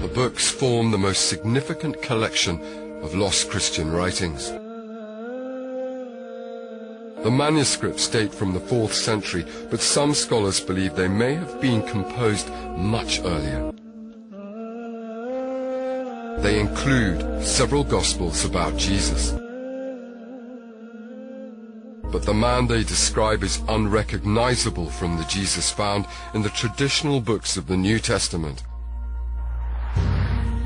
The books form the most significant collection of lost Christian writings. The manuscripts date from the 4th century, but some scholars believe they may have been composed much earlier. They include several Gospels about Jesus. But the man they describe is unrecognizable from the Jesus found in the traditional books of the New Testament.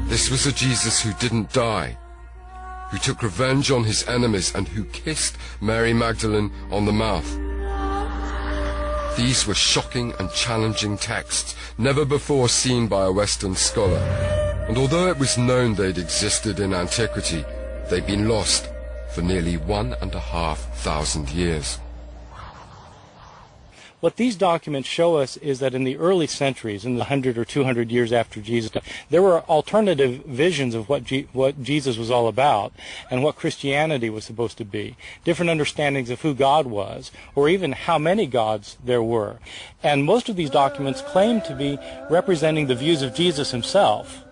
This was a Jesus who didn't die, who took revenge on his enemies, and who kissed Mary Magdalene on the mouth. These were shocking and challenging texts, never before seen by a Western scholar. And although it was known they'd existed in antiquity, they'd been lost for nearly 1,500 years. What these documents show us is that in the early centuries, in the 100 or 200 years after Jesus, there were alternative visions of what Jesus was all about and what Christianity was supposed to be, different understandings of who God was, or even how many gods there were. And most of these documents claim to be representing the views of Jesus himself.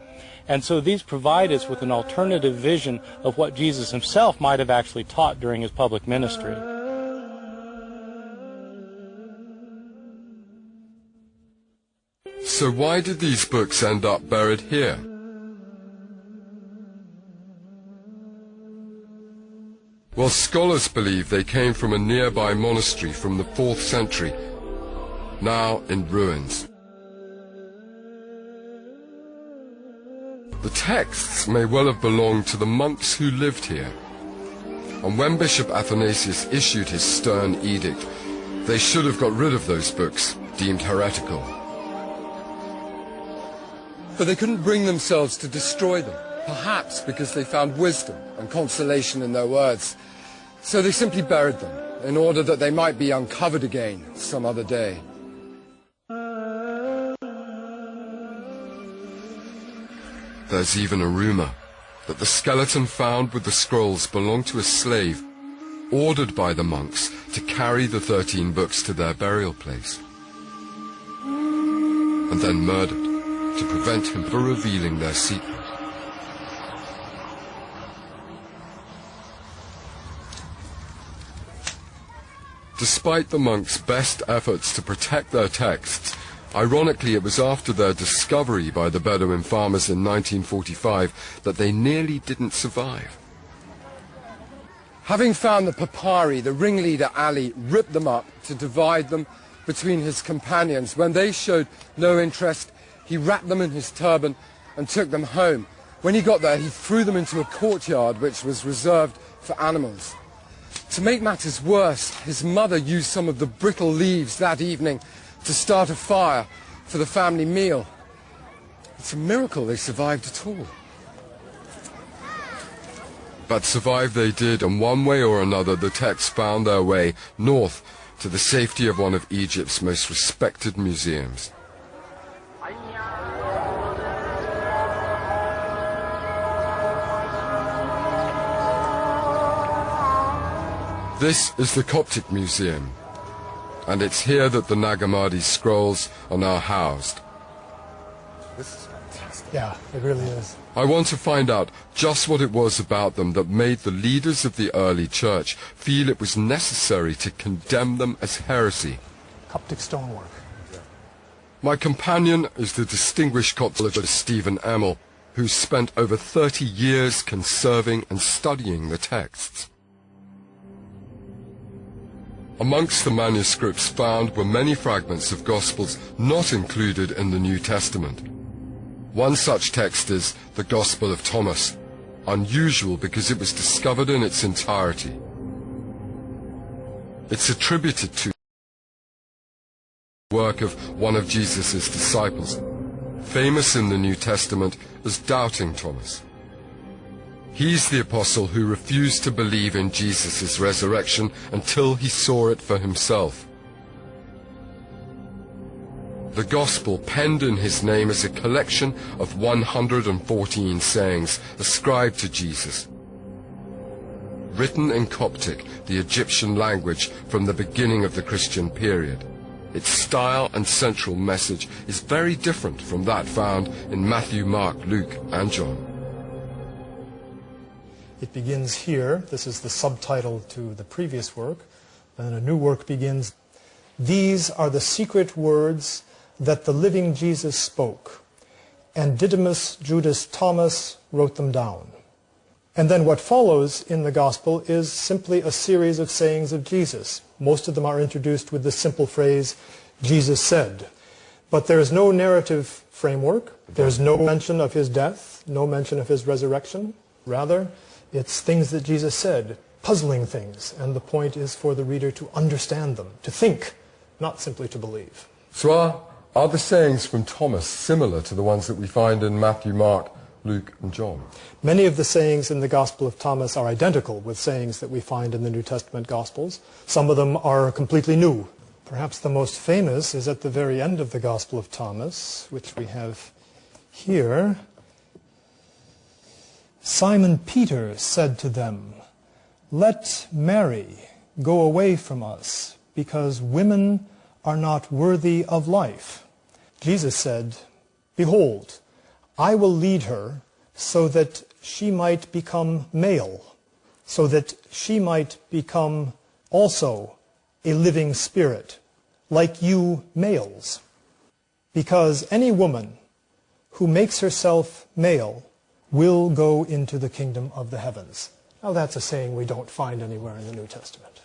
And so these provide us with an alternative vision of what Jesus himself might have actually taught during his public ministry. So why did these books end up buried here? Well, scholars believe they came from a nearby monastery from the 4th century, now in ruins. The texts may well have belonged to the monks who lived here. And when Bishop Athanasius issued his stern edict, they should have got rid of those books, deemed heretical. But they couldn't bring themselves to destroy them, perhaps because they found wisdom and consolation in their words. So they simply buried them, in order that they might be uncovered again some other day. There's even a rumor that the skeleton found with the scrolls belonged to a slave ordered by the monks to carry the 13 books to their burial place, and then murdered to prevent him from revealing their secret. Despite the monks' best efforts to protect their texts, ironically it was after their discovery by the Bedouin farmers in 1945 that they nearly didn't survive. Having found the papyri, the ringleader Ali ripped them up to divide them between his companions. When they showed no interest, he wrapped them in his turban and took them home. When he got there, he threw them into a courtyard which was reserved for animals. To make matters worse, his mother used some of the brittle leaves that evening to start a fire for the family meal. It's a miracle they survived at all. But survive they did, and one way or another the texts found their way north to the safety of one of Egypt's most respected museums. This is the Coptic Museum, and it's here that the Nag Hammadi scrolls are now housed. This is fantastic. Yeah, it really is. I want to find out just what it was about them that made the leaders of the early church feel it was necessary to condemn them as heresy. Coptic stonework. My companion is the distinguished Coptologist Stephen Emmel, who spent over 30 years conserving and studying the texts. Amongst the manuscripts found were many fragments of Gospels not included in the New Testament. One such text is the Gospel of Thomas, unusual because it was discovered in its entirety. It's attributed to the work of one of Jesus' disciples, famous in the New Testament as Doubting Thomas. He's the apostle who refused to believe in Jesus' resurrection until he saw it for himself. The Gospel penned in his name is a collection of 114 sayings ascribed to Jesus, written in Coptic, the Egyptian language from the beginning of the Christian period. its style and central message is very different from that found in Matthew, Mark, Luke, and John. It begins here. This is the subtitle to the previous work. Then a new work begins. These are the secret words that the living Jesus spoke, and Didymus Judas Thomas wrote them down. And then what follows in the Gospel is simply a series of sayings of Jesus. Most of them are introduced with the simple phrase, Jesus said. But there is no narrative framework. There's no mention of his death, no mention of his resurrection. Rather, it's things that Jesus said, puzzling things. And the point is for the reader to understand them, to think, not simply to believe. So are the sayings from Thomas similar to the ones that we find in Matthew, Mark, Luke, and John? Many of the sayings in the Gospel of Thomas are identical with sayings that we find in the New Testament Gospels. Some of them are completely new. Perhaps the most famous is at the very end of the Gospel of Thomas, which we have here. Simon Peter said to them, "Let Mary go away from us, because women are not worthy of life." Jesus said, "Behold, I will lead her so that she might become male, so that she might become also a living spirit, like you males. Because any woman who makes herself male will go into the kingdom of the heavens." Now that's a saying we don't find anywhere in the New Testament.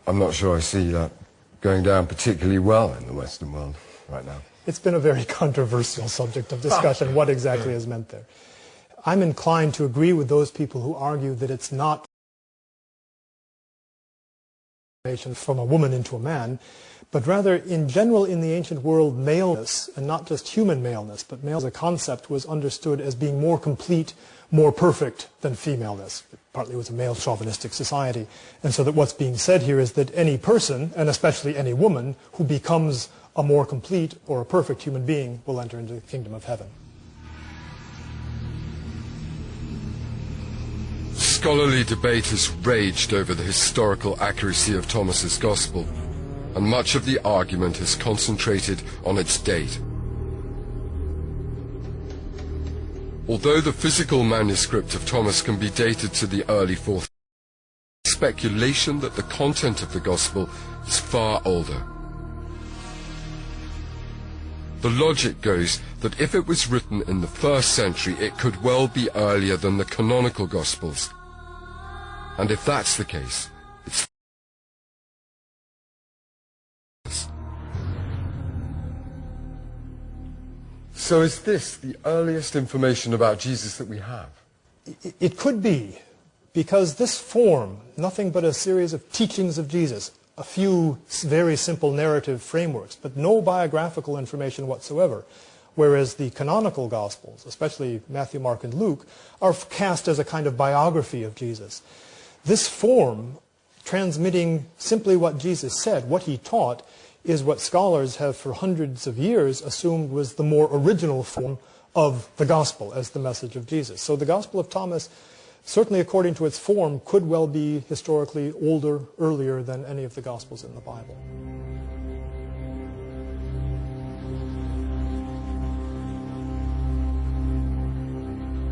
I'm not sure I see that going down particularly well in the Western world right now. It's been a very controversial subject of discussion, what exactly is meant there. I'm inclined to agree with those people who argue that it's not from a woman into a man, but rather in general in the ancient world, maleness, and not just human maleness, but male as a concept was understood as being more complete, more perfect than femaleness. Partly it was a male chauvinistic society. And so that what's being said here is that any person, and especially any woman, who becomes a more complete or a perfect human being will enter into the kingdom of heaven. Scholarly debate has raged over the historical accuracy of Thomas's Gospel, and much of the argument has concentrated on its date. Although the physical manuscript of Thomas can be dated to the early 4th, speculation that the content of the Gospel is far older. The logic goes that if it was written in the 1st century, it could well be earlier than the canonical Gospels. And if that's the case, it's... So is this the earliest information about Jesus that we have? It could be, because this form, nothing but a series of teachings of Jesus, a few very simple narrative frameworks, but no biographical information whatsoever, whereas the canonical Gospels, especially Matthew, Mark, and Luke, are cast as a kind of biography of Jesus. This form, transmitting simply what Jesus said, what he taught, is what scholars have for hundreds of years assumed was the more original form of the Gospel as the message of Jesus. So the Gospel of Thomas, certainly according to its form, could well be historically older, earlier than any of the Gospels in the Bible.